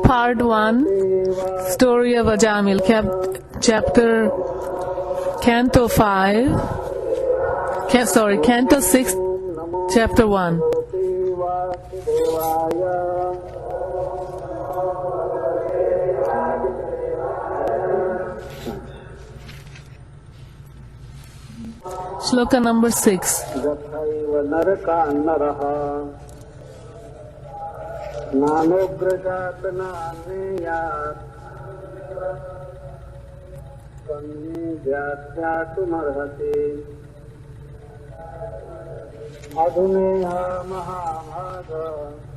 Part 1, Story of Ajamil, Canto 6, Chapter 1. Shloka number 6.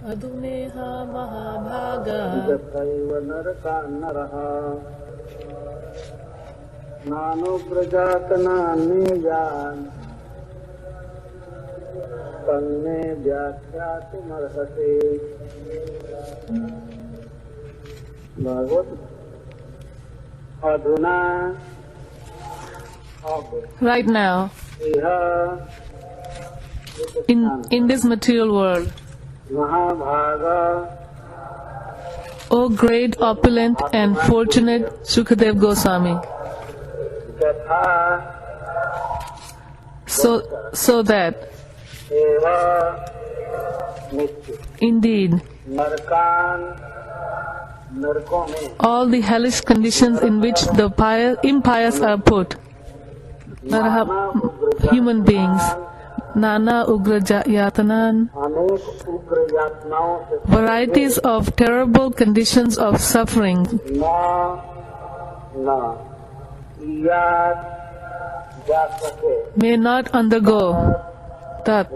Adhuneha Mahabhaga Jathaiva Naraka Naraha Nanuprajatana Niyan Tanme Vyakhyatu Marhate. Bhagavad Adhuna. Right now, in this material world, O great, opulent and fortunate Shukadev Goswami, so that indeed all the hellish conditions in which the impious are put, human beings, Nana Ugra Yatanan, varieties of terrible conditions of suffering, may not undergo that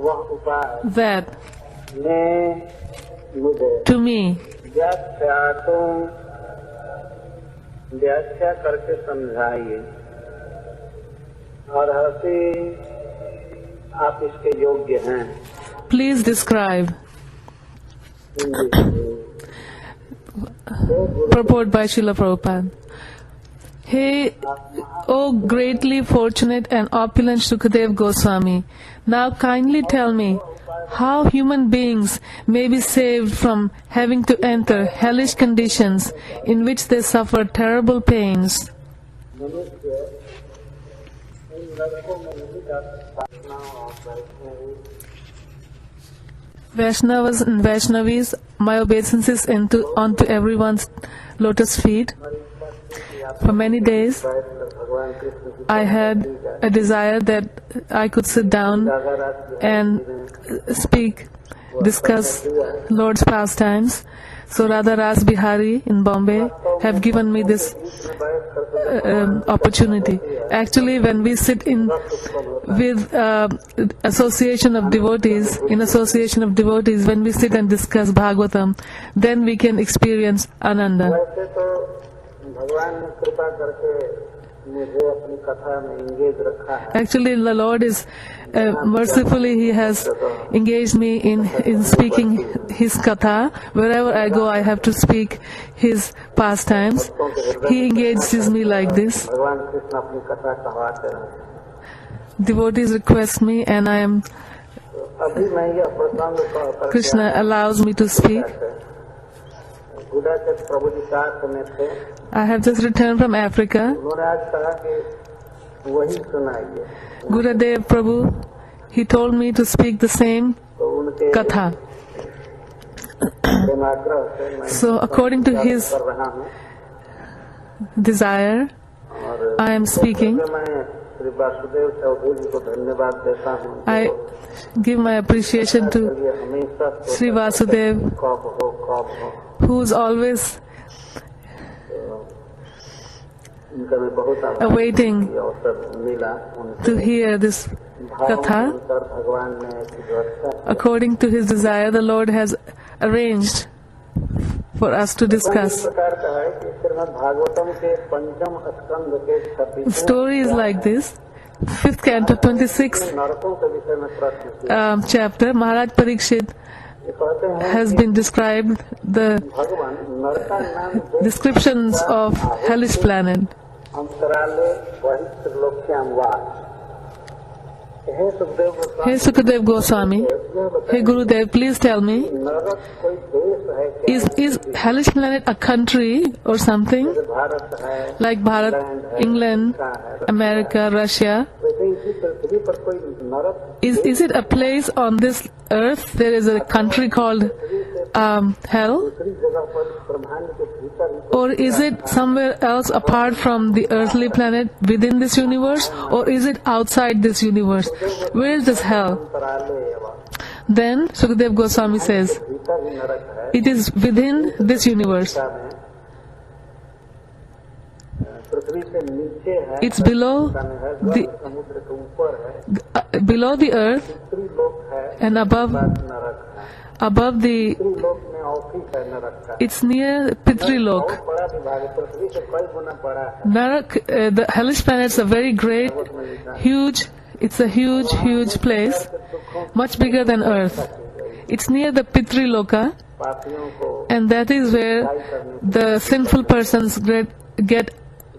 to me. व्याख्या करके समझाइए और हंसी आप इसके योग्य हैं. Please describe. Purport by Srila Prabhupada. Hey, O greatly fortunate and opulent Shukadev Goswami, now kindly tell me how human beings may be saved from having to enter hellish conditions in which they suffer terrible pains. Vaishnavas and Vaishnavis, my obeisances onto everyone's lotus feet. For many days, I had a desire that I could sit down and discuss Lord's pastimes. So Radha Ras Bihari in Bombay have given me this opportunity. Actually, when we sit with association of devotees, when we sit and discuss Bhagavatam, then we can experience Ananda. Actually, the Lord is mercifully, He has engaged me in speaking His katha. Wherever I go, I have to speak His pastimes. He engages me like this. Devotees request me, and Krishna allows me to speak. I have just returned from Africa. Gurudev Prabhu, he told me to speak the same katha. So according to his desire, I am speaking. I give my appreciation to Sri Vasudev, who is always awaiting to hear this katha. According to his desire, the Lord has arranged for us to discuss. The story is like this. 5th canto, 26th chapter, Maharaj Parikshit has been described the descriptions of hellish planet. Hey Sukhdev Goswami, Hey Sukadev Goswami, hey Gurudev, please tell me, नरक कोई देश है क्या? is hellish planet a country or something? Bharat है, Like Bharat, England, America, Russia? वैसे इसी पृथ्वी पर कोई नरक Is it a place on this earth? There is a country called hell? दूसरी जगह पर ब्रह्मांड के भीतर ही Or is it somewhere else apart from the earthly planet within this universe? Or is it outside this universe? Where is this hell? अंतराले व Then Sukadev Goswami says, भीतर ही नरक है। it is within this universe. में पृथ्वी से नीचे है, It's below the समुद्र के ऊपर है, below the earth उत्तरी लोक है, and above नरक है। the उत्तरी लोक में ऑफिस है नरक का, it's near Pitrilok. बहुत बड़ा विभाग है, पृथ्वी से कई गुना बड़ा है। Narak, the hellish planets are very great, huge. It's a huge place, much bigger than Earth. It's near the Pitriloka, पापियों को and that is where the sinful persons get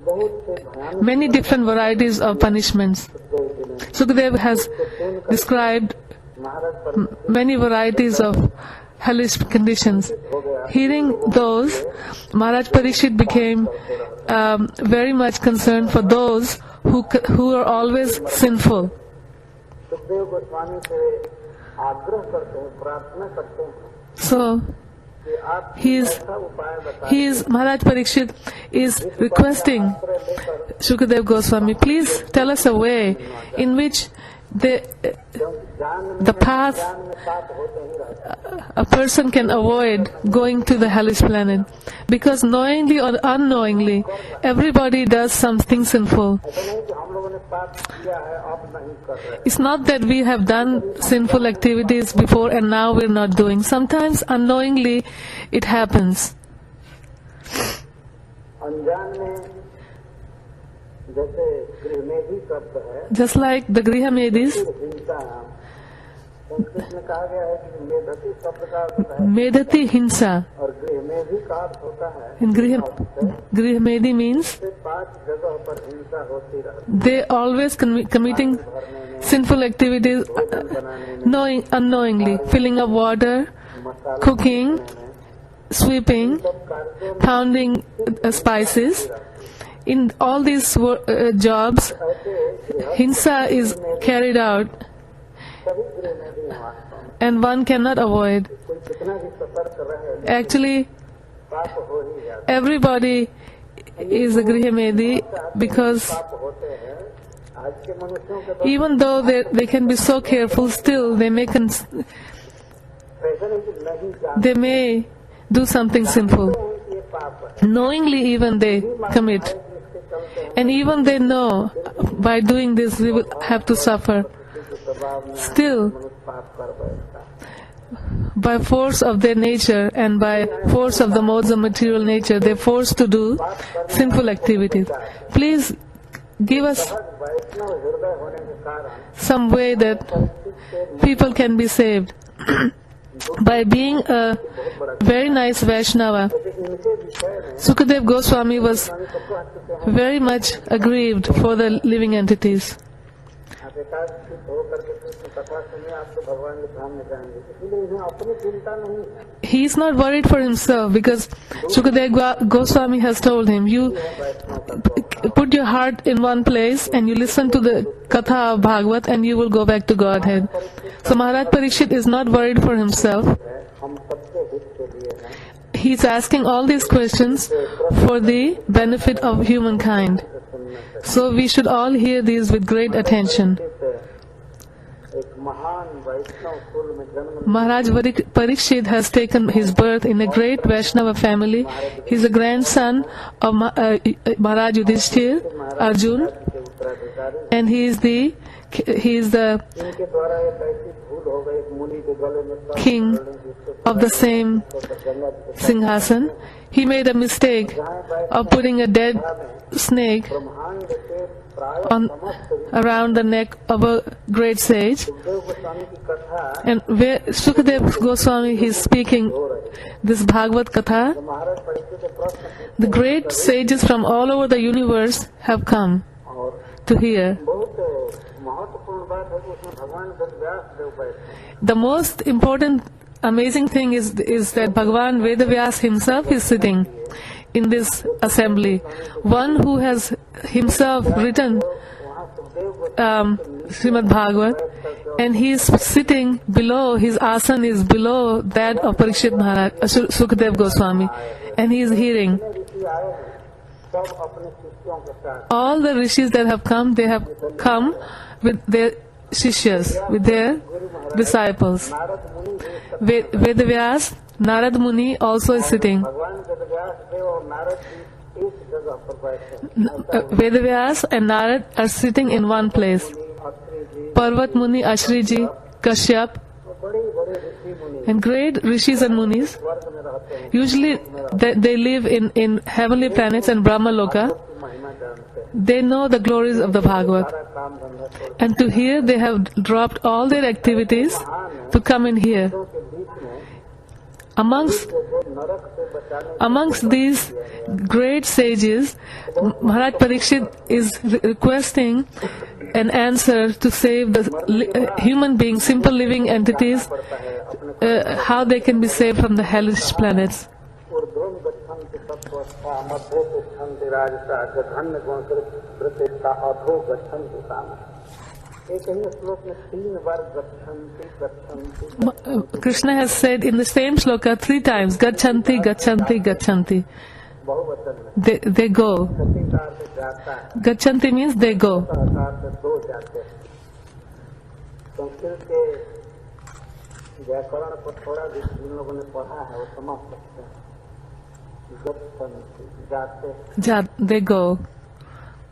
बहुत से भयानक many different varieties of punishments. Sukadev has described महाराज पर many varieties of hellish conditions. Hearing those, Maharaj Parikshit became very much concerned for those who are always sinful. Sukhdev Goswami से आग्रह करते हैं, प्रार्थना करते हैं So कि आप he is Maharaj Parikshit is requesting Shukadev Goswami, please tell us a way in which the path a person can avoid going to the hellish planet, because knowingly or unknowingly everybody does something sinful. It's not that we have done sinful activities before and now we're not doing. Sometimes unknowingly it happens. Just like the Grihamedis, Sanskrit में कहा गया है कि मेधति शब्द का अर्थ है Medhati Hinsa. और गृहमेधी का अर्थ होता है In Grihamedi means पांच जगह पर हिंसा होती रहती they always committing sinful activities unknowingly, filling up water, cooking, sweeping, pounding spices. In all these jobs, hinsa is carried out सभी गृहमेधी हैं वास्तव में। and one cannot avoid. कोई कितना भी सतर्क रहे Actually, पाप हो ही जाता everybody is a Grihamedi because पाप होते हैं। आज के मनुष्यों के तो even though they can be so careful, still they may fashion है कि नहीं जानते they may do something sinful. हैं कि ये पाप है, Knowingly even they commit. इसके चलते हैं And even they know by doing this we will have to suffer. कि स्वभाव में Still, मनुष्य पाप कर बैठता है। by force of their nature and by force of the modes of material nature, they're forced to do sinful activities. Please give us वैष्णव हृदय होने के कारण some way that people can be saved. By being a very nice Vaishnava, इनके विषय में Sukadev Goswami was very much aggrieved for the living entities. आप एकादशी होकर के कृष्ण कथा सुनिए, आप तो भगवान के सामने जाएंगे, इसलिए इन्हें अपनी चिंता नहीं है। He is not worried for himself because Sukadev Goswami has told him, you put your heart in one place and you listen to the Katha of Bhagavad and you will go back to Godhead. So Maharaj Parikshit is not worried for himself. हम सबके हित के लिए हैं, He is asking all these questions for the benefit of humankind. So we should all hear these with great attention. एक महान वैष्णव कुल में जन्म Maharaj Parikshit has taken his birth in a great Vaishnava family. He is a grandson of Maharaj Yudhishthir, Arjun, के उत्तराधिकारी, and he is the इनके द्वारा एक ऐसी भूल हो गई, एक मुनि के गले में सर्प king पड़ गई, जिससे of the same Ganga ji के Singhasan. He made a mistake of putting a dead snake ब्रह्मांड के प्राय on around the neck of a great sage. देव गोस्वामी की कथा And where Sukadev Goswami is speaking this Bhagavad Katha, महाराज परीक्षित से प्रश्न पूछे the great sages from all over the universe have come और to hear. बहुत महत्वपूर्ण बात है कि उसमें भगवान वेद व्यास देव बैठे। The most important, amazing thing is that Bhagavan Vedavyas himself is sitting in this assembly. One who has himself written वहाँ Sukhdev Goswami Srimad Bhagavat, and he is sitting below, his asan is below that of Parikshit Maharaj, Sukadev Goswami, and he is hearing. ऋषि आए हैं, सब अपने शिष्यों के साथ All the rishis that have come, they have come with their shishyas, with their disciples. Narad मुनि भी सब Vedavyas, Narad Muni also is sitting. भगवान वेद व्यास देव और नारद जी एक जगह पर बैठे हैं। Vedavyas and Narad are sitting in one place. Atri ji Parvat Muni, Ashri ji, Kashyap, बड़े बड़े ऋषि मुनि and great rishis and munis. स्वर्ग में रहते हैं, Usually they live in heavenly planets and Brahma Loka. की महिमा जानते हैं, They know the glories of the Bhagavad. सारा काम धंधा छोड़ And to hear, they have dropped all their activities to come in here. के बीच में Amongst जो नरक से बचाने Amongst these great sages, Maharaj Parikshit is requesting an answer to save the human beings, simple living entities, पड़ता है अपने how they can be saved from the hellish planets. ऊर्ध्वं गच्छन्ति तत्त्वस्था मध्ये तिष्ठन्ति राजसा जघन्य गुणकृता अधो गच्छन्ति तामसा। एक ही श्लोक में 3 बार गच्छन्ति गच्छन्ति Krishna has said in the same sloka 3 times, Gachanti, Gachanti, Gachanti. बहुवचन में They go. प्रतिकार से जाता है, Gachanti means they go. सहकार से 2 जाते हैं। संस्कृत के व्याकरण को थोड़ा भी जिन लोगों ने पढ़ा है वो समझ सकते हैं। गच्छन्ति जाते, They go.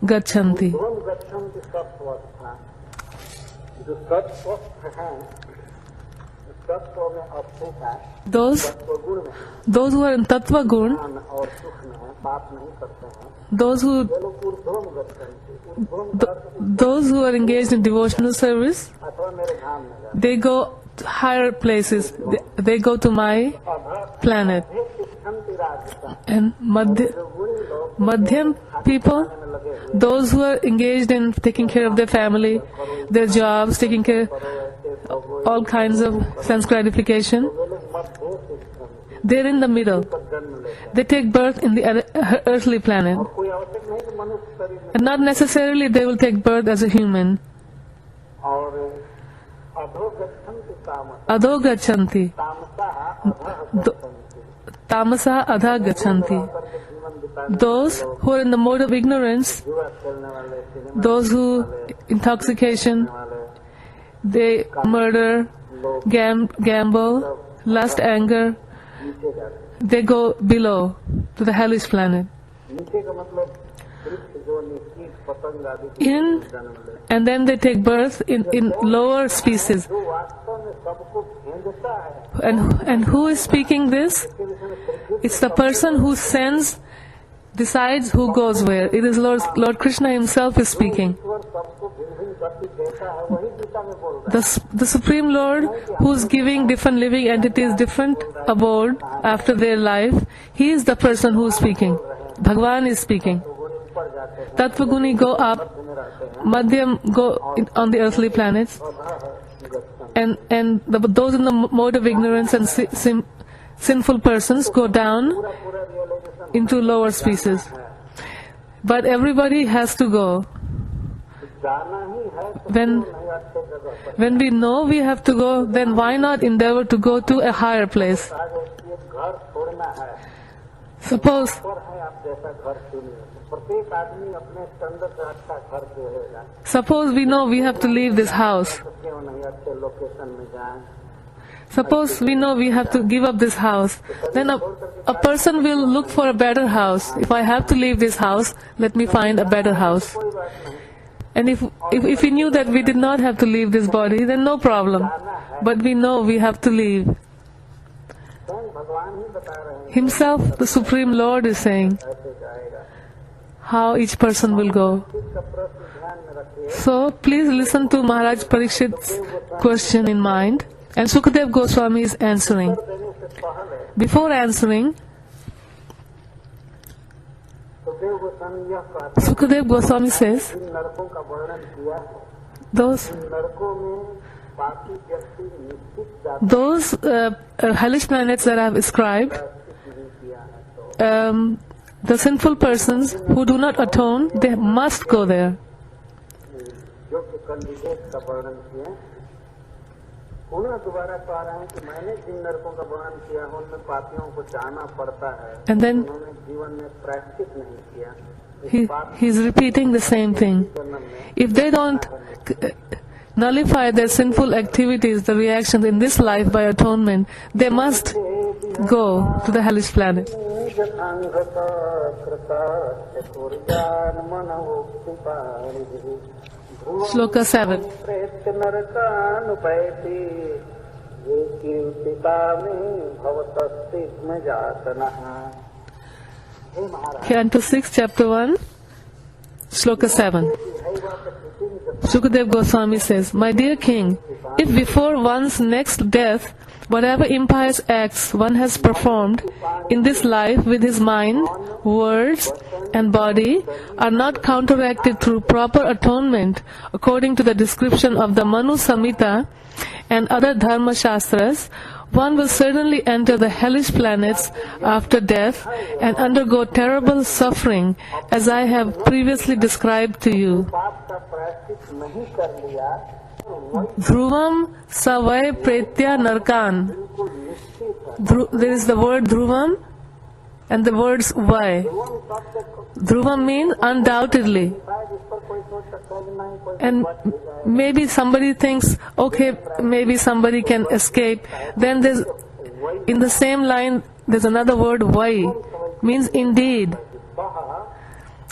Gachanti. ऊर्ध्वं गच्छन्ति सत्वस्था, जो सत्वस्थ है सत्व में अस्थित है, Those सत्व गुण में those who are in Tattva Gun, ज्ञान और सुख में है, पाप नहीं करते हैं, those who वे लोग ऊर्ध्वं गच्छन्ति, ऊर्ध्वं का अर्थ those who are engaged in devotional service, अथवा मेरे धाम में जाते they go to higher places. They go to my अधा planet. तिष्ठन्ति राजसा, And जो गुणी लोग Madhyam people, में लगे हुए those who are engaged in taking care of their family, their jobs, taking care all kinds of sense gratification, वे लोग मध्य तिष्ठन्ति, they're in the middle. जन्म लेते हैं। They take birth in the earthly planet. कोई आवश्यक नहीं कि मनुष्य शरीर में, And not necessarily they will take birth as a human. और अधो गच्छन्ति तामसा, Adho gachanti. तामसा अधः गच्छन्ति, Tamasa adha gachanti. करके जीवन बिताने Those who are in the mode of ignorance, जुआ खेलने वाले, सिनेमा those who intoxication, वाले they murder, gamble, lust, anger, नीचे जाते हैं। they go below to the hellish planet. नीचे का मतलब वृक्ष जो कीट पतंग आदि की In जन्म ले, and then they take birth in lower species. जो वास्तव में सबको भेजता है, And who is speaking this? इसके विषय में Shri It's the person who sends, decides who goes where. It is Lord Krishna himself is speaking. ईश्वर सबको भिन्न भिन्न गति देता है, वही गीता में बोल रहा है। The Supreme Lord, who's giving different living entities different abode after their life, He is the person who is speaking. Bhagavan is speaking. तो गुणी ऊपर जाते हैं, Tattvaguni go up, में रहते हैं, Madhyam go on the earthly planets, अधः गच्छन्ति, and those in the mode of ignorance and sinful persons go down पूरा realisation into lower species. But everybody has to go. जाना ही है तो When नहीं अच्छे जगह पर when we know we have to go, then why not endeavor to go to a higher place? आगे ये घर छोड़ना है, Suppose पर है आप जैसा घर चुनिए, तो प्रत्येक आदमी अपने स्टैंडर्ड से अच्छा घर चुनेगा, Suppose we know we have to leave this house. तो क्यों नहीं अच्छे लोकेशन में जाएं। Suppose we know we have to give up this house. Then a person will look for a better house. If I have to leave this house, let me find a better house. कोई बात नहीं, And if we knew that we did not have to leave this body, then no problem. But we know we have to leave. स्वयं भगवान ही बता रहे हैं Himself, the Supreme Lord, is saying ऐसे जाएगा। how each person will go. इसका प्रश्न ध्यान में रखिए, So please listen to Maharaj Parikshit's question in mind. And Sukadev Goswami is answering. देने से पहले Before answering, सुखदेव गोस्वामी यह कहते Sukadev Goswami says, हैं, इन नरकों का वर्णन किया है, Those नरकों में पापी व्यक्ति निश्चित जाति hellish planets that I have described, नहीं किया है तो the sinful persons who do not atone, they must go there. जो कि कैंडिडेट का वर्णन किए पुनः दोबारा कह रहे हैं कि मैंने जिन नरकों का वर्णन किया है उनमें पापियों को जाना पड़ता है, And then उन्होंने जीवन में प्रायश्चित नहीं किया। he's repeating the same thing. If they don't nullify their sinful activities, the reactions in this life by atonement, they must go to the hellish planet. Shloka 7. Canto 6, Chapter 1, Shloka 7. Sukadev Goswami says, My dear king, if before one's next death, whatever impious acts one has performed in this life with his mind, words, and body are not counteracted through proper atonement according to the description of the Manu Samhita and other Dharma Shastras, one will certainly enter the hellish planets after death and undergo terrible suffering, as I have previously described to you. Dhruvam savai pretya narkan. There is the word dhruvam and the words vai. Dhruvam means undoubtedly. And maybe somebody thinks, okay, maybe somebody can escape. Then there's, in the same line, there's another word vai, means indeed.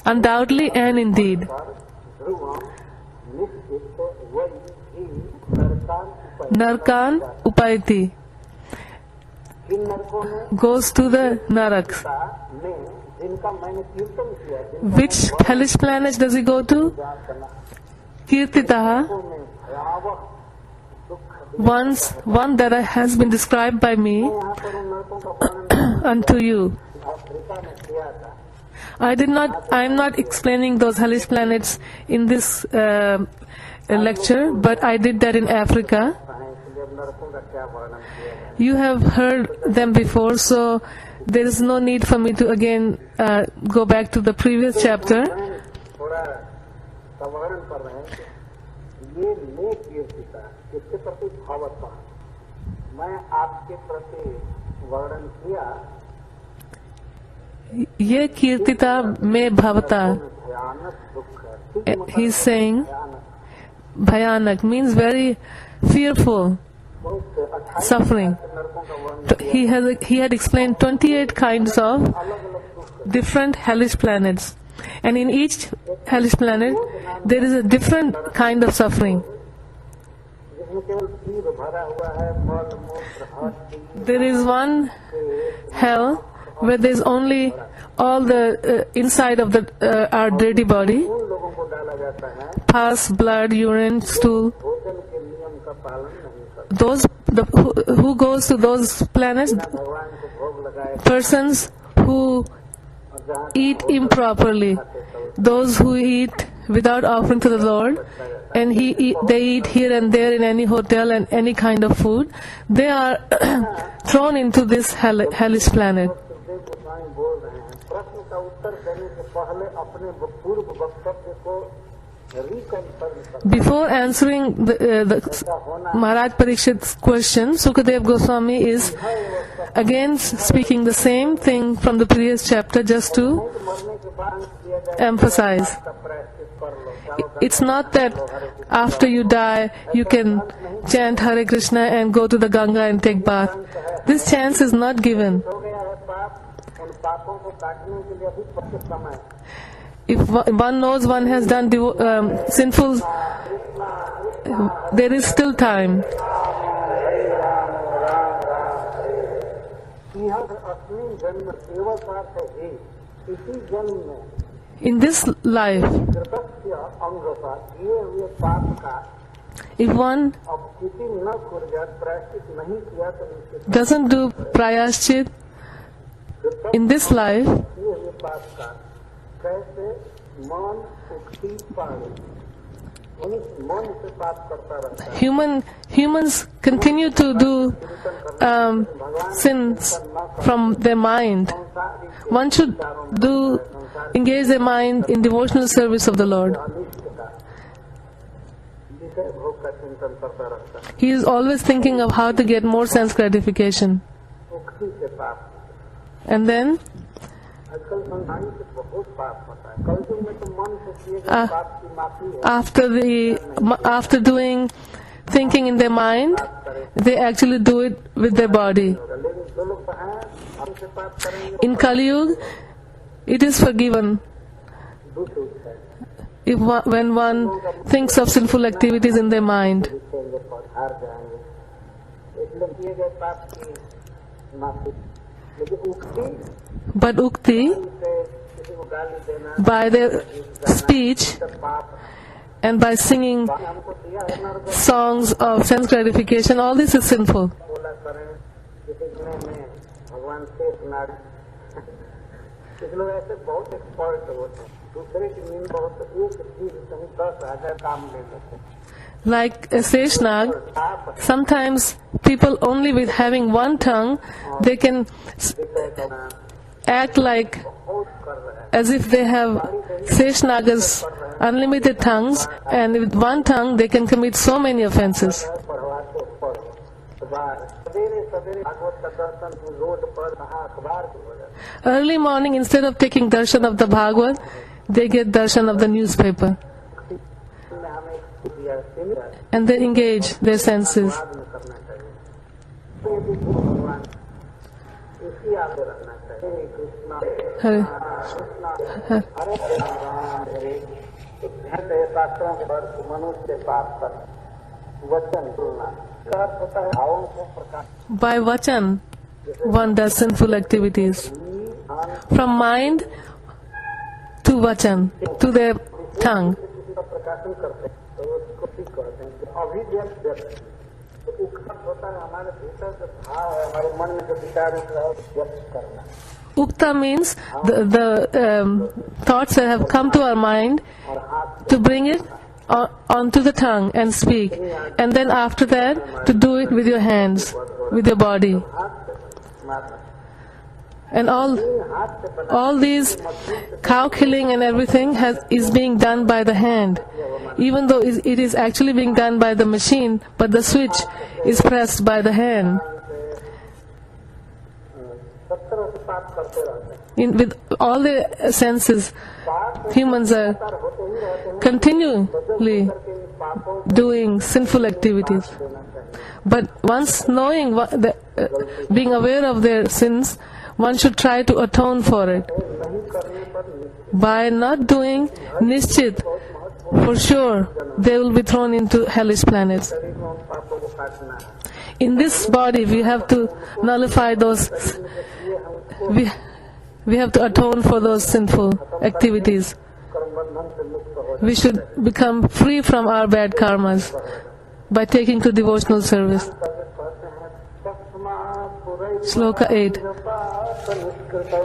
Undoubtedly and indeed. Narkan upayati, goes to the naraks. Which hellish planet does he go to? Kirtitaha, one that has been described by me unto you. I am not explaining those hellish planets in this lecture, but I did that in Africa. You have heard them before, so there is no need for me to again go back to the previous chapter. Ye kirtita me bhavata. He's saying bhayanak means very fearful suffering. He had explained 28 kinds of different hellish planets, and in each hellish planet there is a different kind of suffering. There is one hell where there is only all the inside of our dirty body, pus, blood, urine, stool. Who goes to those planets? Persons who eat improperly, those who eat without offering to the Lord, and they eat here and there in any hotel and any kind of food, they are thrown into this hellish planet. Before answering the Maharaj Parikshit's question, Sukadev Goswami is again speaking the same thing from the previous chapter, just to emphasize. It's not that after you die you can chant Hare Krishna and go to the Ganga and take bath. This chance is not given. If one knows one has done sinful, there is still time. In this life, if one doesn't do prayashchit in this life, मनुष्य मन से पाप करता रहता है। Humans continue to do sins from their mind. One should engage their mind in devotional service of the Lord. अनिष्ट का विषय भोग का चिंतन करता रहता है। He is always thinking of how to get more sense gratification. उक्ति से पाप, And then, आजकल संसारी से बहुत पाप होता है। कलयुग में तो मन से किए गए पाप की माफी है। after doing thinking in their mind, they actually do it with their body. लेकिन जो लोग हैं हमसे पाप करेंगे In Kali Yuga, it is forgiven दुख उठता है, when one thinks of sinful activities in their mind. दिखेंगे हार जाएंगे। इसलिए किए गए पाप की माफी। लेकिन उक्ति But Ukti, से किसी को गाली देना, by their speech पाप and by singing हमको दिया है नरक songs of sense gratification, all this is sinful. बोला करें जिसने में भगवान शेष नाग कुछ लोग ऐसे बहुत एक्सपर्ट होते हैं, दूसरे की नींद बहुत एक चीज कहीं 10,000 काम ले लेते हैं। Like a Seshnag, आप sometimes people only with having one tongue, they can विषय करना act like बहुत कर रहे हैं। as if they have Seshnaga's unlimited tongues, and with one tongue they can commit so many offenses. पढ़वा तो पढ़ अखबार सवेरे सवेरे भागवत का दर्शन रोड पर कहा अखबार की हो जाता Early morning, instead of taking darshan of the Bhagavad, they get darshan of the newspaper, है। हमें एक दिया सीमित and they engage their senses. बाद में करना चाहिए। तो ये भी गुरु भगवान इसी आगे रखना चाहिए। हरे कृष्णा Hare. कृष्णा हरे राम हरे ध्यान दे शास्त्रों के पर मनुष्य पाप कर वचन बोलना का अर्थ होता है भावों को प्रकाश By vachan, one does sinful activities. From mind to vachan, to their tongue. किसी का प्रकाशन करते हैं तो उसको ठीक कहते हैं कि अभिव्यक्त व्यक्त। तो उक्त होता है हमारे भीतर जो भाव है, हमारे मन में जो विचार उठ रहा है उसको व्यक्त करना। Ukta means the thoughts that have come to our mind, और हाथ to bring it onto the tongue and speak. And then after that, to do it with your hands, with your body. हाथ से मारना, And हाथ से बना all these cow killing and everything is being done by the hand. Even though it is actually being done by the machine, but the switch is pressed by the hand. सब तरह से पाप करते रहते हैं। With all the senses, humans are होते ही रहते हैं continually करके इन पापों को doing sinful activities. देना चाहिए। But once knowing, being aware of their sins, one should try to atone for it. नहीं करने पर By not doing Nishchit, for sure they will be thrown into hellish planets. शरीर में उन पापों को काटना है। In this body, we have to nullify those, we have to atone for those sinful activities. कर्म बंधन से मुक्त हो We should become free from our bad karmas by taking to devotional service. जाते कहते हैं तस्मात् पुरैव Shloka 8. निष्कृतौ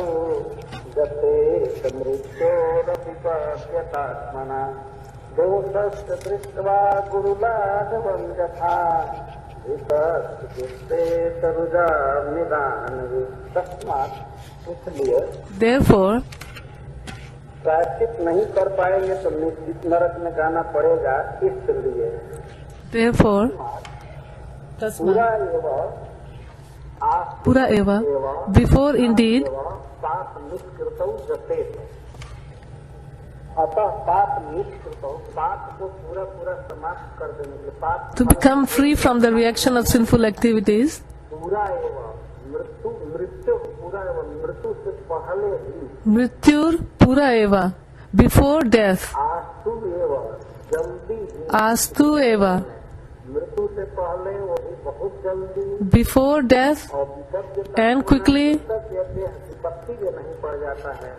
गते समृद्धोरपि पश्यतात्मना दोषस्य दृष्ट्वा गुरुलाघवं यथा वितस्ते तरुजां निदानवि। तस्मात् इसलिए Therefore, प्रायश्चित नहीं कर पाएंगे तो निश्चित नरक में जाना पड़ेगा। इसलिए therefore, पूरा एवं Pura Eva, before indeed, पाप निष्कृतौ जते अतः पाप निष्कृतौ पाप को पूरा पूरा समाप्त कर देने के पाप to become free from the reaction of sinful activities, पूरा एवं मृत्यु मृत्यु पूरा एवं मृत्यु से पहले ही Mrityur Pura Eva, before death, आस्तु एवं जल्दी ही Astu Eva, मृत्यु से पहले वो भी बहुत जल्दी before death और विपत्ति तक and quickly, तक यदि विपत्ति में नहीं पड़ जाता है,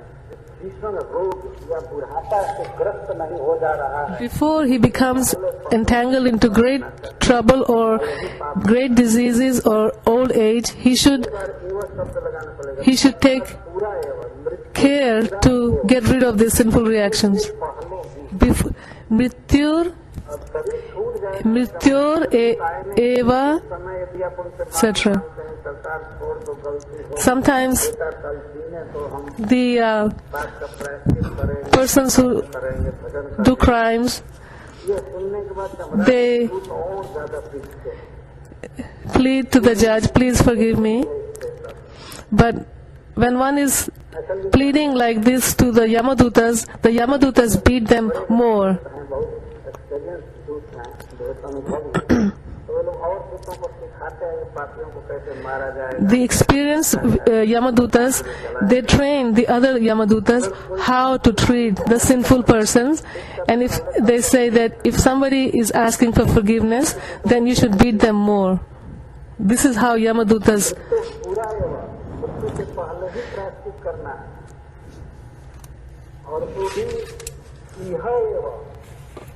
भीषण रोग या बुढ़ापा से ग्रस्त नहीं हो जा रहा है, before he becomes entangled into great trouble or great diseases or old age, he should एवं शब्द लगाना पड़ेगा। take पूरा एवं मृत्यु care to get rid of these sinful reactions. पहले ही Mrityur अब शरीर छूट जाए Mrityor eva, समय यदि आप उनसे बात etc. मांगते हैं, सरकार छोड़ दो, गलती हो Sometimes बेटा कल जीने तो हम the बात का प्रायश्चित करेंगे, persons who करेंगे, भजन do करेंगे। crimes, ये सुनने के बाद हमारा they दूत और ज्यादा पीछे plead to the judge, please forgive me. But when one is pleading like this to the Yamadutas beat them more. हैं, बहुत एक्सपीरियंस दूत हैं, बहुत अनुभवी हैं। तो वो लोग और दूतों को सिखाते हैं कि पापियों को कैसे मारा जाएगा। The experienced Yamadutas, they train the other Yamadutas how to treat the sinful persons, and if they say that if somebody is asking for forgiveness, then you should beat them more. This is how Yamadutas. तो पूरा है वह, मृत्यु से पहले ही प्रायश्चित करना है, और वो भी यह है वह,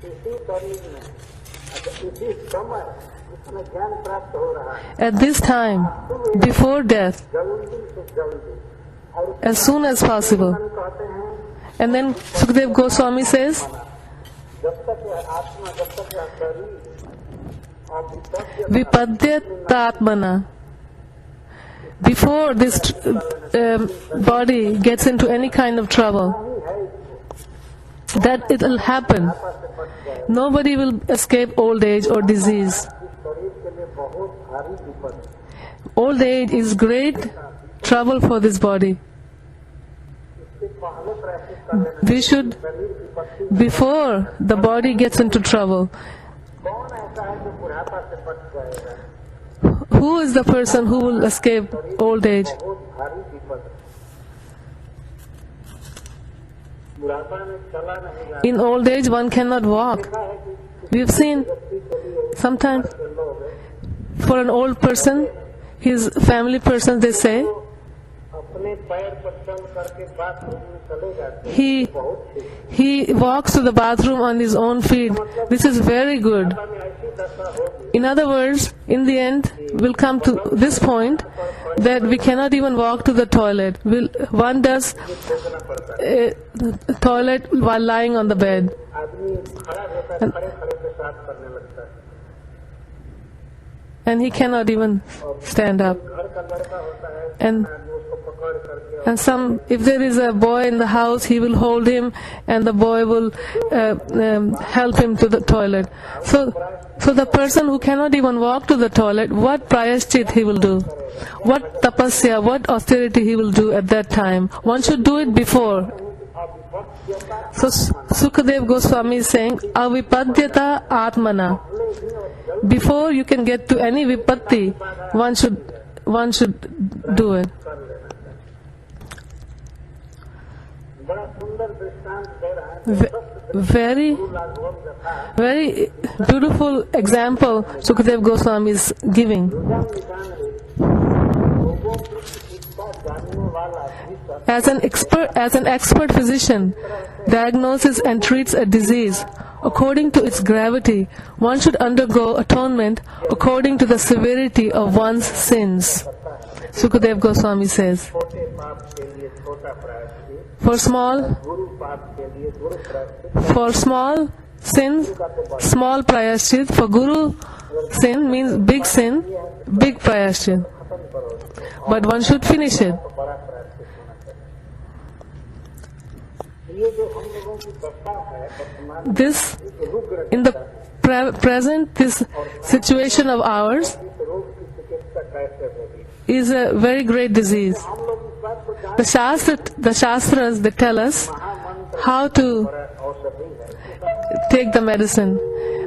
इसी शरीर में, इसी समय इसमें ज्ञान प्राप्त हो रहा है, At this time, before death, जल्दी से जल्दी, और as soon as possible. हम कहते हैं And then Sukadeva Goswami says, जब तक यह आत्मा, जब तक यह शरीर और Vipadyatatmana. Before this body gets into any kind of trouble, that it will happen. Nobody will escape old age or disease. शरीर के लिए बहुत भारी विपद है। Old age is great trouble for this body. इससे पहले प्रायश्चित कर लेना। We should, शरीर विपत्ति before the body gets into trouble, कौन ऐसा है जो बुढ़ापा से बच जाएगा? who is the person who will escape old age? बहुत भारी विपद है। बुढ़ापा में चला नहीं जाता In old age, one cannot walk. है कि We've seen व्यक्ति के लिए sometimes के लोग for an old person, his family persons, they say, अपने पैर पर चल करके बाथरूम में चले जाते हैं। he बहुत ठीक। he walks to the bathroom on his own feet. This is very good. में ऐसी दशा होगी In other words, in the end, we'll come to this point that we cannot even walk to the toilet. One does भोगना पड़ता है। toilet while lying on the bed. आदमी खड़ा रहता है, खड़े खड़े पेशाब करने लगता है। And he cannot even stand up. घर का लड़का होता है, And आदमी उसको पकड़ करके And if there is a boy in the house, he will hold him, and the boy will help him to the toilet. So the person who cannot even walk to the toilet, what prayashchit he will do? What tapasya, what austerity he will do at that time? One should do it before. So Sukadev Goswami is saying, avipadyata atmana. Before you can get to any vipatti, one should do it. बड़ा सुंदर दृष्टांत दे रहा है। Very, very beautiful example Sukadev Goswami is giving. As an expert physician diagnoses and treats a disease according to its gravity, one should undergo atonement according to the severity of one's sins. Sukadev Goswami says, छोटे पाप के लिए छोटा प्रायश्चित, for small गुरु पाप के लिए गुरु प्रायश्चित, For small sin, small prayashchit. For guru sin means big sin, big prayashchit. But one should finish it. बड़ा प्रायश्चित होना चाहिए। ये जो हम लोगों की दशा है वर्तमान This, रुग्ण in the present, this situation of ours इस रोग की चिकित्सा कैसे होगी? is a very great disease. हम लोग इस बात को जानते The Shastras, they tell us how to हैं, औषधि है। take the medicine.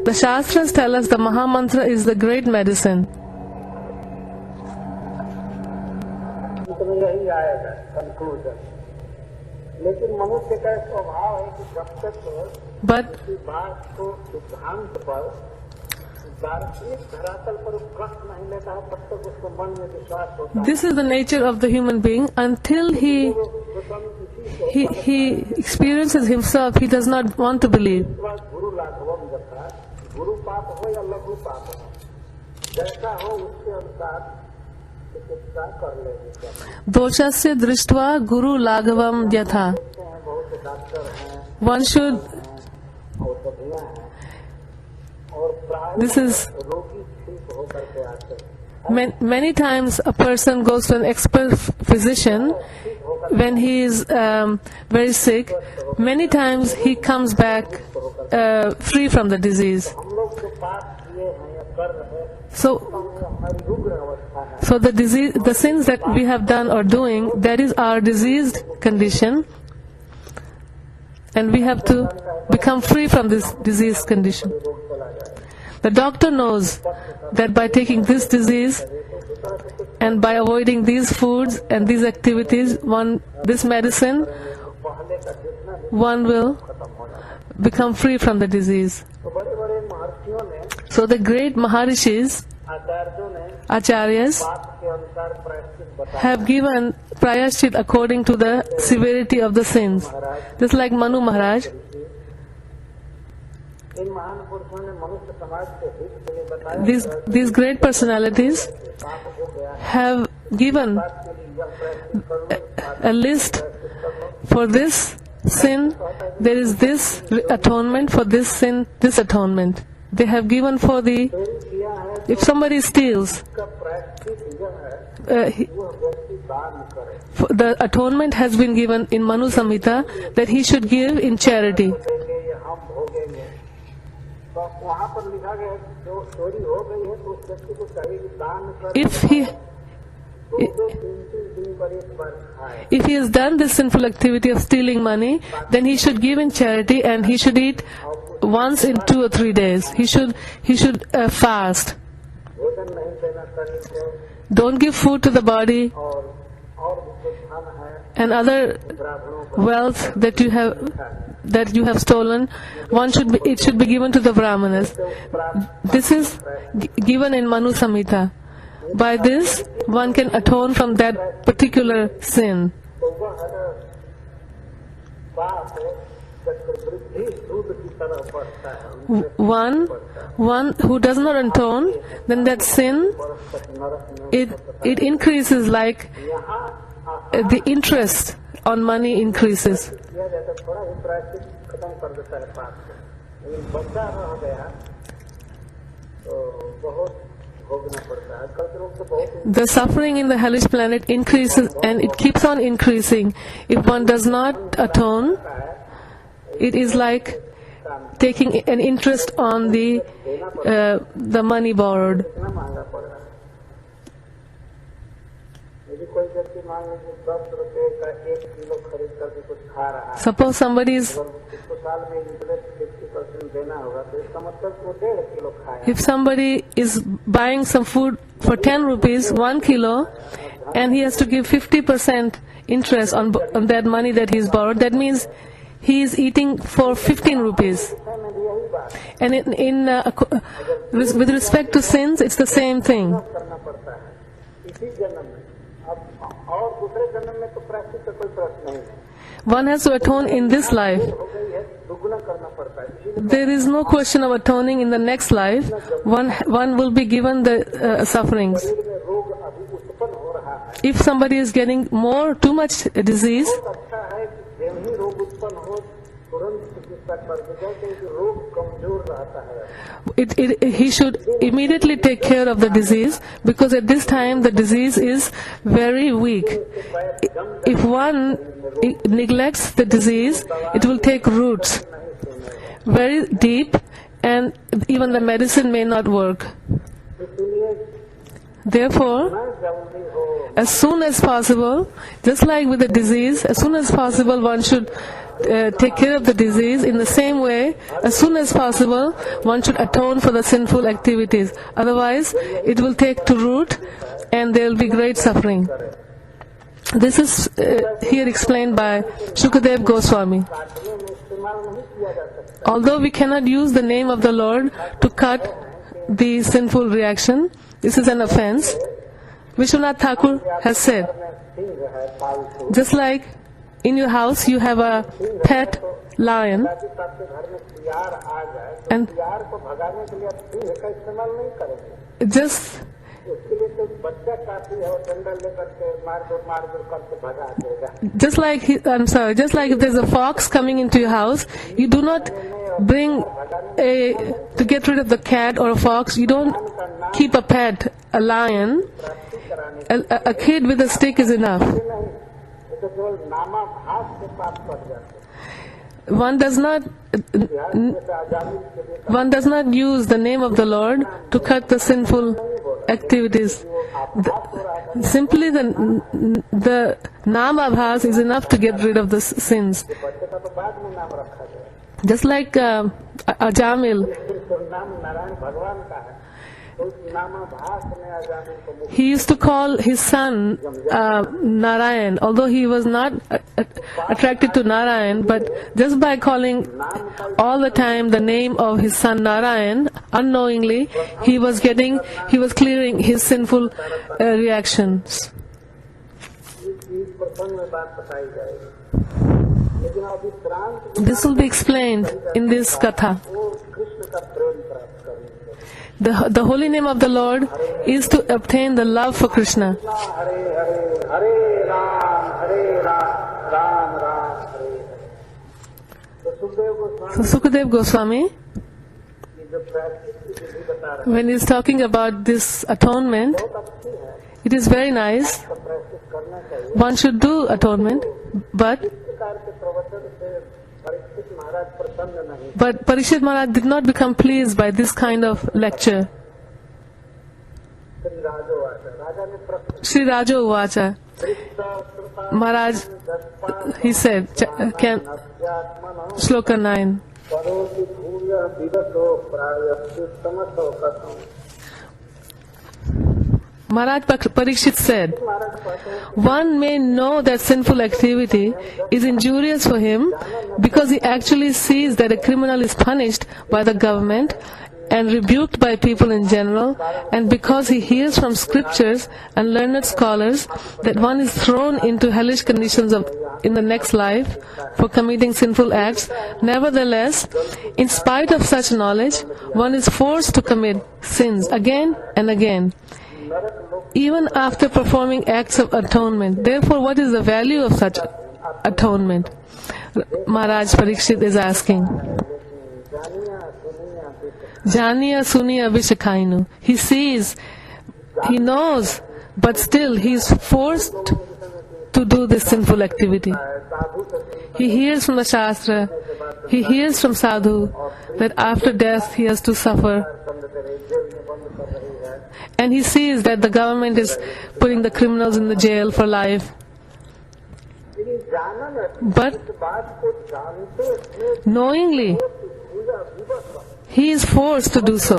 The Shastras tell us the Mahamantra is the great medicine. अंत में यही आएगा कंक्लूजन। लेकिन मनुष्य का स्वभाव है कि जब तक But किसी बात को सिद्धांत पर दार्शनिक धरातल पर कष्ट नहीं लेता है, तब तक उसको मन में विश्वास होता है। this is the nature of the human being. Until he experiences himself, he does not want to believe. गुरु लाघवम जथा, गुरु पाप हो या लघु पाप हो, जैसा हो उसके अनुसार चिकित्सा कर लेनी। Doshasya drishtva guru laghavam yatha. बहुत से डॉक्टर हैं, One should औषधियां हैं, और प्राय This is रोगी ठीक होकर के आते हैं। many times a person goes to an expert physician when he is very sick. Many times he comes back free from the disease. हम लोग जो पाप किए हैं या कर रहे हैं So, हमारी रुग्ण अवस्था है। so the sins that we have done or doing, that is our diseased condition, and we have to become free from this diseased condition. रोग चला जाए The doctor knows that by taking this disease and by avoiding these foods and these activities, this medicine, पहले का जितना भी one will खत्म हो जाता है। become free from the disease. तो बड़े बड़े महर्षियों ने So the great Maharishis, आचार्यों ने Acharyas, पाप के अनुसार प्रायश्चित बताया। have given prayashchit according to the severity of the sins. Just like Manu Maharaj, इन महान पुरुषों ने मनुष्य समाज के हित के लिए बताया these great personalities पाप हो गया है, have given के लिए यह प्रायश्चित कर लो, a list for this sin. There is this atonement for this sin, this atonement. They have given for the, चोरी किया है if somebody steals, इसका प्रायश्चित यह है वह व्यक्ति दान करे। the atonement has been given in Manu Samhita that he should give in charity. देंगे या हम भोगेंगे। तो वहाँ पर लिखा गया है जो चोरी हो गई है तो उस व्यक्ति को चाहिए कि दान करे। If he दो तीन दिन पर एक बार खाए। if he has done this sinful activity of stealing money, then he should give in charity and he should eat once in 2 or 3 days. He should fast. भोजन नहीं देना शरीर को Don't give food to the body और भी कुछ धन है and other ब्राह्मणों को wealth that you have stolen. It should be given to the brahmanas. This is given in Manu Samhita. By this, one can atone from that particular sin. तो वह पाप वृद्धि दूध की तरह बढ़ता है। One who does not atone, then that sin, it increases like the interest on money increases. किया जाता है, थोड़ा ही प्रायश्चित खत्म कर देता है पाप को। लेकिन बच्चा रह गया तो बहुत भोगना पड़ता है। कल के लोग तो बहुत The suffering in the hellish planet increases and it keeps on increasing. If one does not atone, it is like taking an interest on the money borrowed. कितना महंगा पड़ रहा है। यदि कोई व्यक्ति मान लीजिए 10 रुपए का 1 किलो खरीद करके कुछ खा रहा है, Suppose somebody is, अगर उसको साल में इंटरेस्ट 50% देना होगा तो इसका मतलब वो 1.5 किलो खाए। if somebody is buying some food for 10 rupees, 1 kilo, and he has to give 50% interest on that money that he's borrowed, that means he is eating for 15 rupees. में भी यही बात है, And with respect to sins, it's the same thing. करना पड़ता है इसी जन्म में। अब और दूसरे जन्म में तो प्रायश्चित का कोई प्रश्न नहीं है। One has to atone in this life. हो गई है दुगना करना पड़ता है। इसीलिए There is no question of atoning in the next life. One will be given the sufferings. शरीर में रोग अभी उत्पन्न हो रहा है। If somebody is getting too much disease, बहुत अच्छा है कि जब ही रोग उत्पन्न हो तुरंत चिकित्सा कर दी जाए क्योंकि रोग कमजोर रहता है। he should immediately take care of the disease because at this time the disease is very weak. If one neglects the disease, it will take roots very deep and even the medicine may not work. इसलिए Therefore, न जल्दी हो as soon as possible, just like with the disease, as soon as possible one should take care of the disease. In the same way, as soon as possible, one should atone for the sinful activities. Otherwise, it will take to root and there will be great suffering. This is here explained by Shukadev Goswami. काटने में इस्तेमाल नहीं किया जा सकता। Although we cannot use the name of the Lord to cut the sinful reaction, this is an offense. Vishwanath Thakur has said, Singh है पालतू, just like in your house you have a pet lion, ताकि आपके घर में सियार आ जाए तो and सियार को भगाने के लिए आप सिंह का इस्तेमाल नहीं करेंगे। just उसके लिए तो बच्चा काफी है और डंडा लेकर के मार दो करके भगा देगा। just like if there's a fox coming into your house, you do not to get rid of the cat or a fox, you don't keep a pet, a lion. A kid with a stick is enough. नहीं, ये तो केवल नामाभास से पाप कर जाते हैं। One does not use the name of the Lord to cut the sinful activities. Simply the Namabhas is enough to get rid of the sins. बच्चे का तो बाद में नाम रखा गया, Just like Ajamil, तो नाम नारायण भगवान का है, तो उस नामाभास ने अजामिल को मुक्त he used to call his son Narayan, although he was not attracted to Narayan, but just by calling all the time the name of his son Narayan, unknowingly he was clearing his sinful reactions. इस प्रसंग में बात बताई जाएगी, लेकिन अभी श्रांत This will be explained in this katha. वो कृष्ण का प्रेम प्राप्त करेंगे। The holy name of the Lord is to obtain the love for Krishna. Hare Hare Hare Ram Ram Ram Hare Hare. तो Sukhdev Goswami So Sukadev Goswami, की जो प्रैक्टिस की विधि बता रहे when he is talking about this atonement, हैं, बहुत अच्छी है, it is very nice. तो प्रैक्टिस करना चाहिए। One should do atonement, but इस प्रकार के प्रवचन से परीक्षित महाराज प्रसन्न नहीं। Parikshit Maharaj did not become pleased by this kind of lecture. Shri राजोवाच, राजा ने प्रश्न Sri Raja Uvacha, Maharaj, he said, Shloka 9. करोति भूय विदतो प्रायश्चित्तमतो कथम्। Maharaj Parikshit said, महाराज कहते हैं, one may know that sinful activity is injurious for him because he actually sees that a criminal is punished by the government and rebuked by people in general, and because he hears from scriptures and learned scholars that one is thrown into hellish conditions in the next life for committing sinful acts. Nevertheless, in spite of such knowledge, one is forced to commit sins again and again, even after performing acts of atonement. Therefore, what is the value of such atonement? Maharaj Parikshit is asking. Janiya Suniya Vishakainu. He sees, he knows, but still he is forced to do this sinful activity. He hears from the Shastra, he hears from Sadhu that after death he has to suffer. And he sees that the government is putting the criminals in the jail for life. But knowingly, he is forced to do so.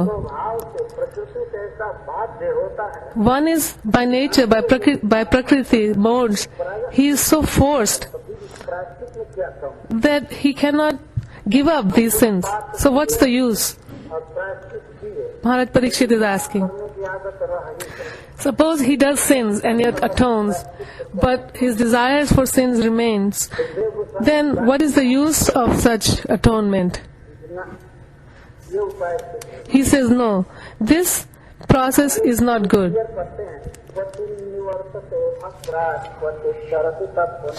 One is by nature, by Prakriti modes, he is so forced that he cannot give up these sins. So what's the use? Maharaj Parikshit is asking. Suppose he does sins and yet atones, but his desires for sins remains. Then what is the use of such atonement? He says no, this process is not good.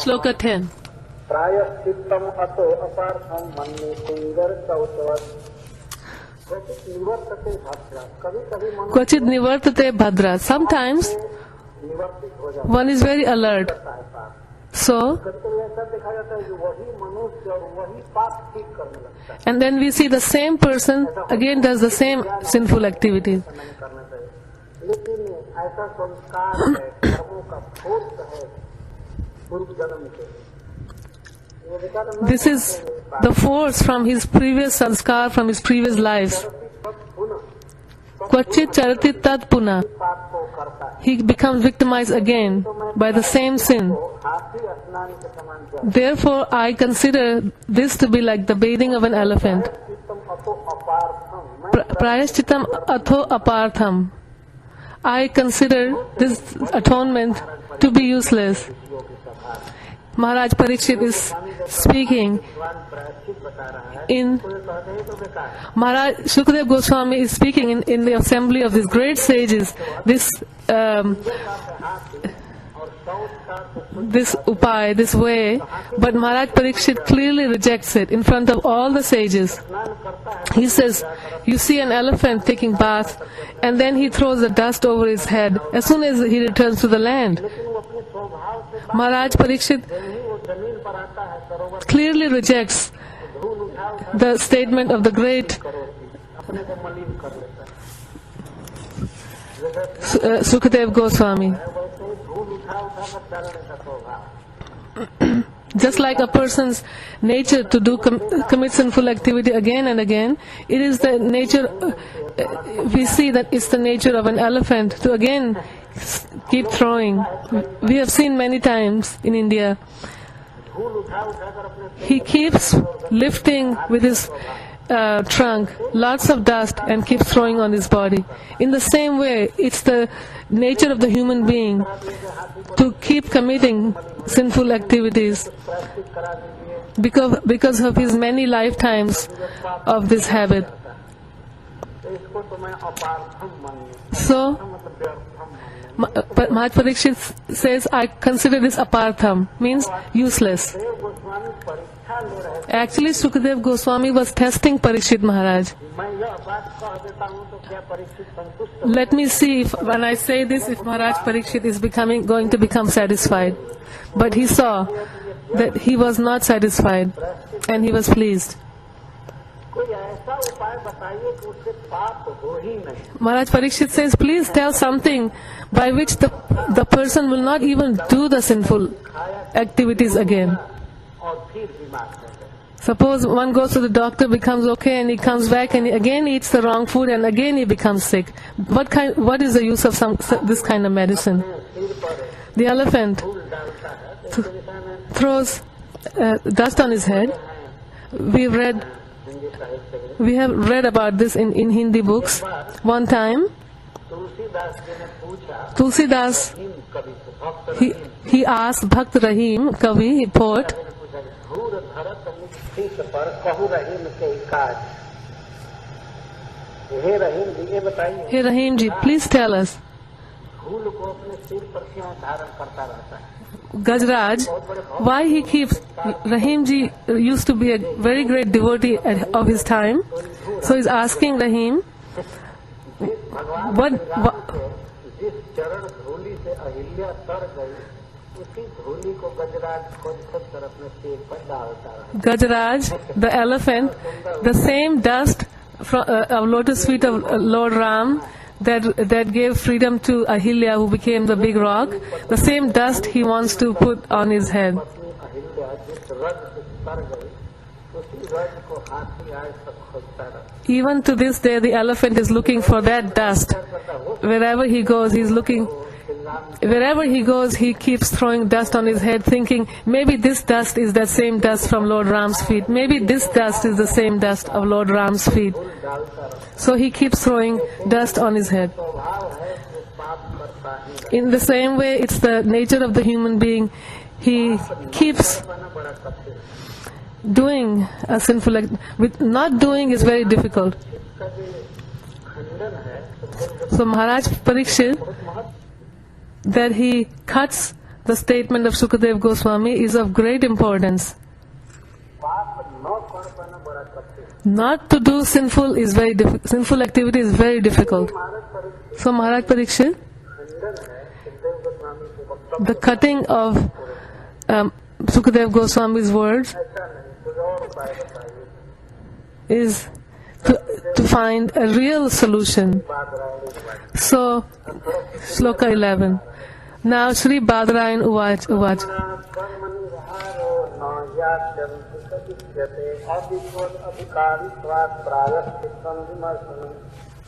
Shloka 10. प्रायश्चित्तम अतो अपार्थम मन्ये सुंदर शौचवत् क्वचित निवर्तते भद्रा। कभी-कभी मनुष्य Kvachit nivartate bhadra. Sometimes निवर्तित हो जाता one is very alert. है पाप। So, कभी-कभी ऐसा देखा जाता है कि वही मनुष्य और वही पाप ठीक करने लगता है। and then we see the same person again does the same sinful activities. ऐसा नहीं करना चाहिए, लेकिन ऐसा संस्कार है, कर्मों का फोर्स है पूर्व जन्म के। वो बेचारा नहीं This is the force from his previous sanskar, from his previous lives. Kvachit charati tat puna. पाप को करता है। He becomes victimized again by the same sin. हाथी स्नान के समान जल। Therefore, I consider this to be like the bathing of an elephant. चित्तम अतो अपार्थम। Prayashchitam atho apartham. I consider this atonement to be useless. Maharaj Parikshit is speaking in Maharaj Sukadev Goswami is speaking in the assembly of these great sages. This this upay, this way, but Maharaj Parikshit clearly rejects it in front of all the sages. He says, you see an elephant taking bath, and then he throws the dust over his head as soon as he returns to the land. Maharaj Parikshit clearly rejects the statement of the great Sukadev Goswami. Just like a person's nature to do commit sinful activity again and again, it is the nature, we see that it's the nature of an elephant to again keep throwing. We have seen many times in India, he keeps lifting with his trunk lots of dust and keeps throwing on his body. In the same way, it's the nature of the human being to keep committing sinful activities because of his many lifetimes of this habit. So, Maharaj Parikshit says, I consider this apartham, means useless. Actually, Sukadev Goswami was testing Parikshit Maharaj. Let me see if, when I say this, if Maharaj Parikshit is going to become satisfied. But he saw that he was not satisfied, and he was pleased. Maharaj Parikshit says, please tell something by which the person will not even do the sinful activities again. Suppose one goes to the doctor, becomes okay, and he comes back and he again eats the wrong food and again he becomes sick. What is the use of this kind of medicine? The elephant throws dust on his head. We have read about this in Hindi books. One time, Tulsidas, he asked Bhakt Rahim, Kavi, poet, Hey Rahim ji, please tell us, Gajraj, why he keeps, Rahim ji used to be a very great devotee of his time, so he's asking Rahim, what Gajraj, the elephant, the same dust of lotus feet of Lord Ram that gave freedom to Ahilya, who became the big rock, the same dust he wants to put on his head. Even to this day, the elephant is looking for that dust. Wherever he goes, he's looking. Wherever he goes, he keeps throwing dust on his head, thinking, maybe this dust is that same dust from Lord Ram's feet. Maybe this dust is the same dust of Lord Ram's feet. So he keeps throwing dust on his head. In the same way, it's the nature of the human being. He keeps doing a sinful act. Not doing is very difficult. So Maharaj Parikshit, that he cuts the statement of Sukadev Goswami is of great importance. Not to do sinful activity is very difficult. So Maharaj Parikshit, the cutting of Sukadev Goswami's words is to find a real solution. So, Shloka 11. Now Shri Badarayan Uvach.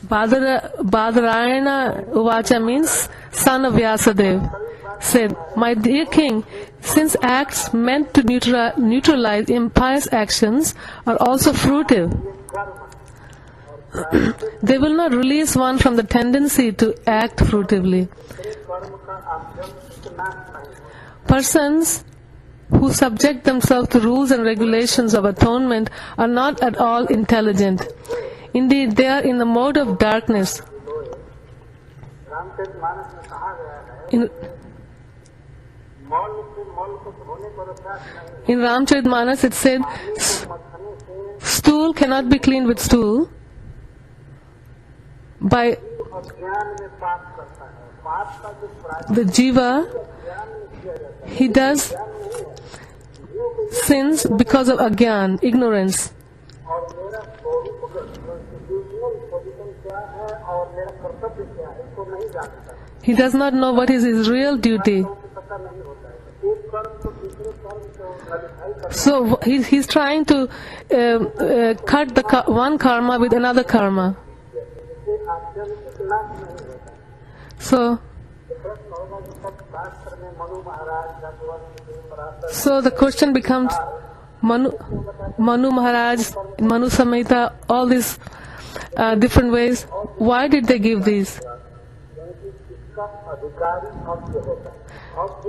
Badarayana Uvacha means son of Vyasadeva, said, my dear king, since acts meant to neutralize impious actions are also fruitive, they will not release one from the tendency to act fruitively. Persons who subject themselves to rules and regulations of atonement are not at all intelligent. Indeed, they are in the mode of darkness. मौल से मौल को धोने पर अभ्यास नहीं, In Ramcharitmanas it said, मथने से stool cannot be cleaned with stool. By अज्ञान में पाप करता है। पाप का जो प्रायश्चित the jiva, ज्ञान में किया जाता है, he does ज्ञान नहीं है। sins because of agyan, ignorance. और मेरा स्वरूप कॉन्स्टिट्यूशनल पोजीशन क्या है और मेरा कर्तव्य क्या है इसको नहीं जानता, He does not know what is his real duty. तो पता नहीं होता है। एक कर्म तो दूसरे कर्म को नलिफाई करना, So he's trying to cut the one karma with another karma. इससे आत्यंतिक नाश नहीं होता। So तो प्रश्न होगा कि सब शास्त्र में मनु महाराज का So the question becomes, Manu Maharaj, Manu Samhita, all these different ways, why did they give these? क्योंकि इसका अधिकारी अव्य होता है। अव्य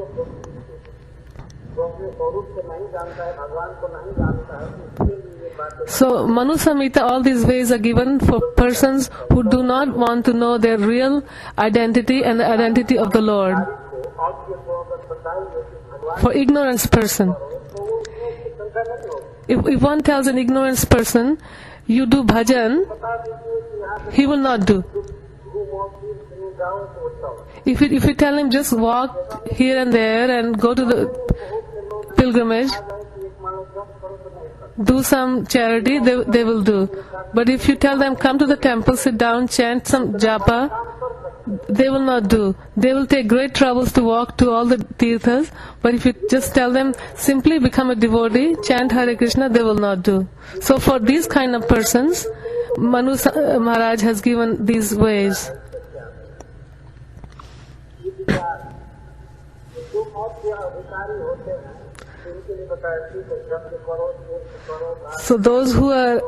जो अपने स्वरूप को नहीं जानता है, भगवान को नहीं जानता है, इसके लिए ये बातें So Manu Samhita, all these ways are given for persons who do not want to know their real identity and the identity of the Lord. को अव्य को अगर बताएंगे कि भगवान For ignorance person. तो वो उसमें शंका नहीं होगी। If one tells an ignorance person, you do bhajan, बता दीजिए कि यहाँ पे he will not do. घूमो तीर्थ में जाओ तो जाओ, If you tell him just walk here and there and go to the pilgrimage, कि एक मानो जब करो तो नहीं करो। do some charity, they will do. But if you tell them come to the temple, sit down, chant some japa, they will not do. They will take great troubles to walk to all the tirthas, but if you just tell them simply become a devotee, chant Hare Krishna, they will not do. So for these kind of persons, Maharaj has given these ways. जो अव्य अधिकारी होते हैं उनके लिए बताया ठीक है, जब करो तीर्थ करो, दान So those who are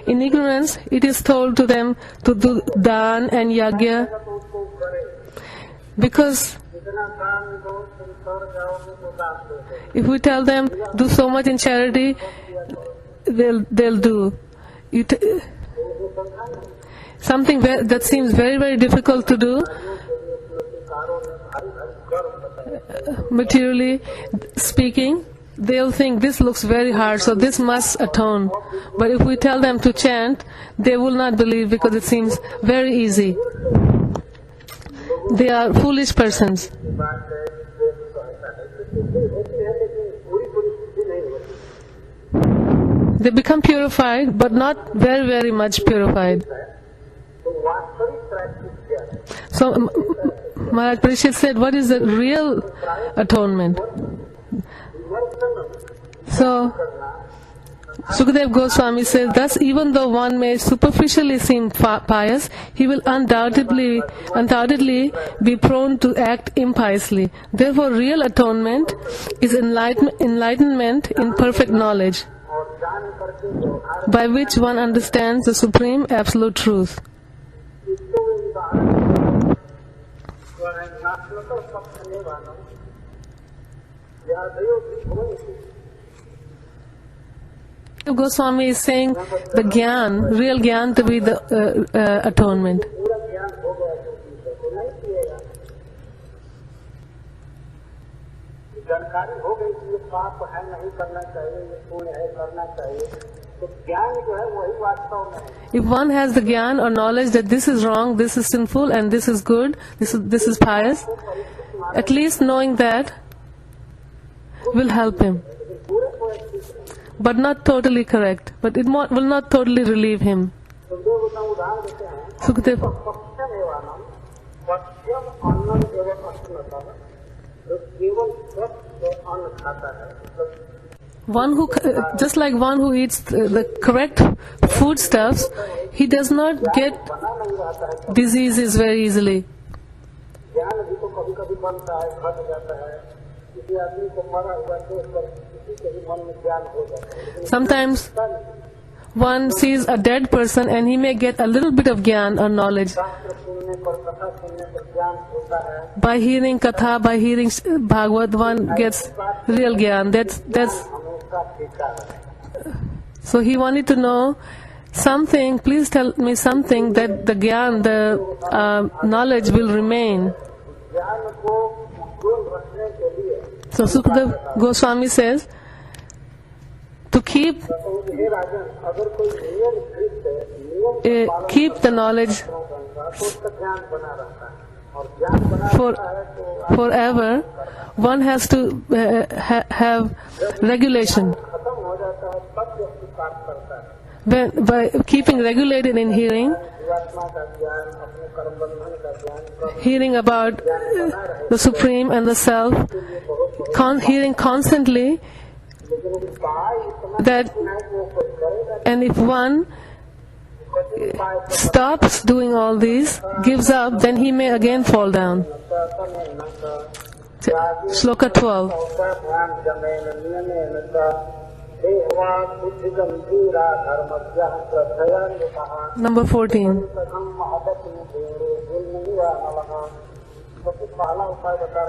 in ignorance, it is told to them to do dan and yagya, तो उसको करे। because जितना दान दो तुम कर जाओगे तो दान दो दो। if we tell them do so much in charity, they'll do. Something that seems very, very difficult to do, materially speaking, they'll think this looks very hard, so this must atone. But if we tell them to chant, they will not believe because it seems very easy. They are foolish persons. बात है कि प्रेम तो ऐसा है कि सिद्धि होती है लेकिन पूरी पूरी सिद्धि नहीं होती। They become purified, but not very, very much purified. तो वास्तविक प्रैक्टिस क्या है? So Maharaj Parikshit said, what is the real atonement? So Sukadev Goswami says, thus even though one may superficially seem pious, he will undoubtedly be prone to act impiously. Therefore real atonement is enlightenment in perfect knowledge, और जान करके जो by which one understands the supreme absolute truth. इसको उदाहरण नास्तिक पक्ष में वाला या दयो Goswami is saying the Gyan, real Gyan to be the atonement. पूरा ज्ञान हो गया तो नहीं किएगा। जानकारी हो गई कि ये पाप है नहीं करना चाहिए, ये पुण्य है करना चाहिए, तो ज्ञान जो है वही वास्तव में है। If one has the Gyan or knowledge that this is wrong, this is sinful and this is good, this is pious, at least knowing that will help him. पूरे को एक चीज But not totally correct. But it will not totally relieve him. तो दो उदाहरण देते हैं। Sukadev, पक्षम एवं पक्षम अन्न एवं अस्नता, जो केवल स्वच्छ अन्न खाता है, one who, just like one who eats the correct foodstuffs, he does not get बना नहीं रहता है। diseases very easily. ज्ञान भी तो कभी कभी बनता है, घट जाता है, किसी आदमी को मरा हुआ देख कर किसी के भी मन में ज्ञान हो जाता है, लेकिन Sometimes one sees a dead person and he may get a little bit of Gyan or knowledge. शास्त्र सुनने पर, कथा सुनने पर ज्ञान होता है। By hearing Katha, by hearing Bhagavad, one gets real Gyan. That's हमेशा फीका है। so he wanted to know something. Please tell me something that the Gyan, the knowledge will remain. ज्ञान को उज्ज्वल रखने के लिए So Sukadeva Goswami says, to keep हे राजन, अगर कोई नियम दृष्ट है, नियम का keep the knowledge अनुसार तो उसका ज्ञान बना रहता है, और ज्ञान बना रहता है तो forever, one has to have regulation. खत्म हो जाता है, तब व्यक्ति प्राप्त करता है। When, by keeping regulated in hearing, जीवात्मा का ज्ञान, अपने कर्म बंधन का ज्ञान, hearing about the Supreme and the Self, hearing constantly लेकिन उस उपाय इतना that, है कि वो कोई करेगा, and if one stops doing all these, gives up, then he may again fall down. Shloka 12. ध्यान जमेन नियमेन च देवा बुद्धि गंभीरा धर्मज्ञः श्रद्धया Number 14.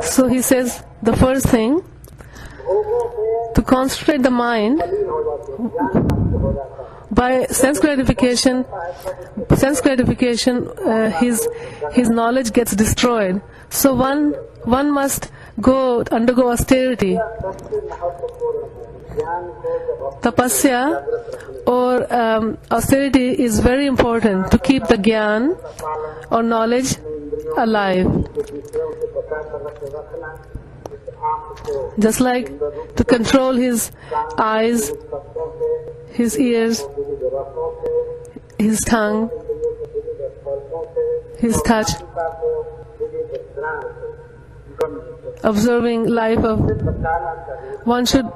So he says, the first thing, to concentrate the mind by sense gratification, his knowledge gets destroyed. So one must undergo austerity. Tapasya or austerity is very important to keep the gyan or knowledge alive. Just like to control his eyes, his ears, his tongue, his touch, observing life of one should.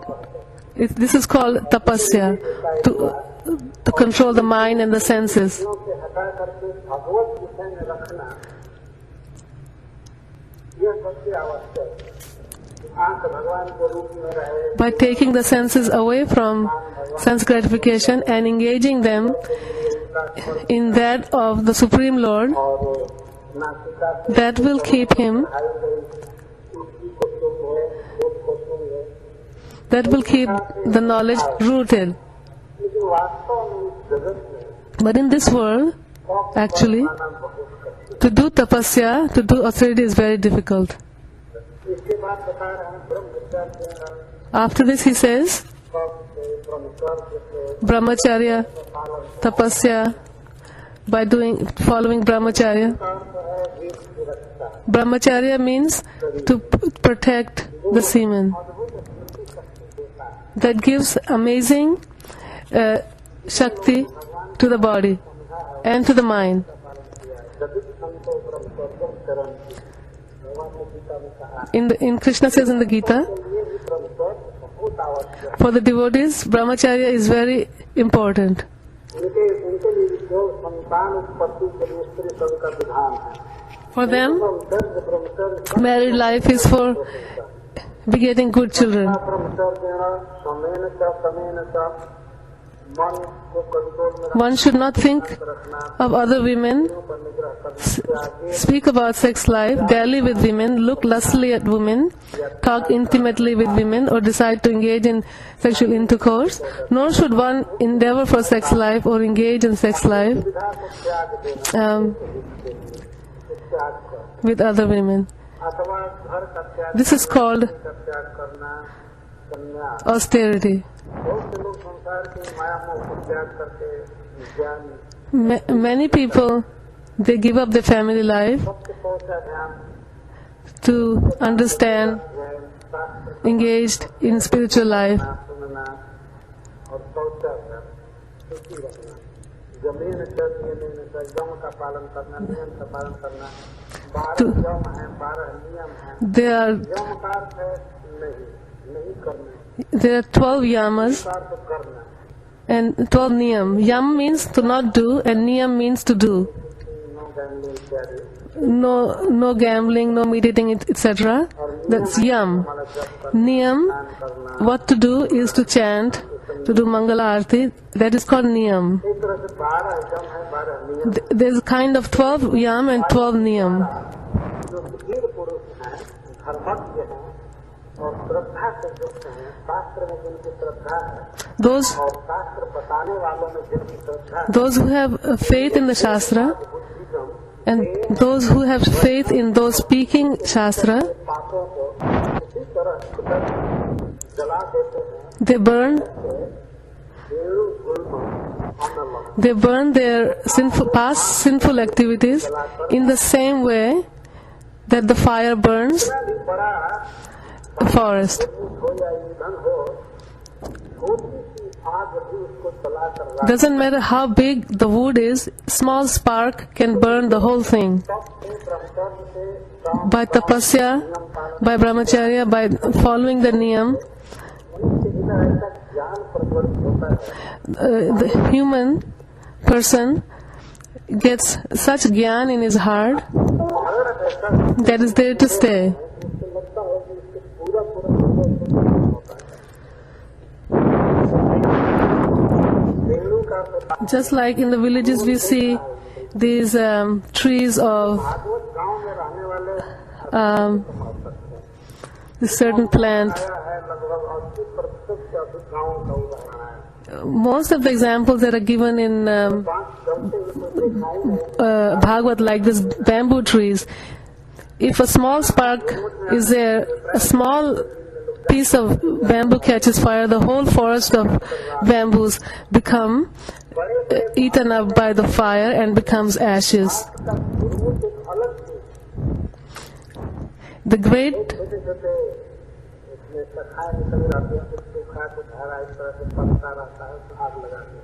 This is called tapasya, to control the mind and the senses. By taking the senses away from sense gratification and engaging them in that of the Supreme Lord, that will keep him, that will keep the knowledge rooted. But in this world, actually, to do tapasya, to do austerity is very difficult. After this he says, brahmacharya, tapasya, by following brahmacharya. Brahmacharya means to protect the semen. That gives amazing shakti to the body and to the mind. In Krishna says in the Gita, for the devotees, brahmacharya is very important. For them, married life is for begetting good children. One should not think of other women, speak about sex life, dally with women, look lustily at women, talk intimately with women, or decide to engage in sexual intercourse. Nor should one endeavor for sex life or engage in sex life with other women. This is called austerity. Many people, they give up their family life to understand, engaged in spiritual life. There are 12 yamas and 12 niyam. Yam means to not do and niyam means to do. No gambling, no meat eating, etc. That's yam. Niyam, what to do is to chant, to do Mangala Arati. That is called niyam. There's a kind of 12 yam and 12 niyam. Those who have faith in the Shastra And those who have faith in those speaking Shastra, पापों को इसी तरह जला देते हैं they burn Dev गुल्म Anal They burn their past sinful activities in the same way that the fire burns भी बड़ा a forest. हो या ईंधन हो छोटी सी आग भी उसको जलाकर राख Doesn't matter how big the wood is, small spark can burn the whole thing. सबसे ब्रह्मचर्य से काम By tapasya, by brahmacharya, by following the niyam, उनके बिना ऐसा ज्ञान प्रज्वलित होता है the human person gets such gyan in his heart Bharat ऐसा that is there to stay. मुझे लगता है कि इससे पूरा होता है रेणु का तो Just like in the villages we see these trees of Bhagavat गांव में रहने वाले this certain plant. है लगभग 80% से अधिक गाँव का उदाहरण है Most of the examples that are given in 5 घंटे में गाँव में Bhagavad, like this bamboo trees, if a small spark is there, a small piece of bamboo catches fire, the whole forest of bamboos become eaten up by the fire and becomes ashes. अलग थी The great छोटे छोटे इसमें शाखाएं निकल जाती हैं कुछ सूखा कुछ हरा इस तरह से पकता रहता है आग लगा के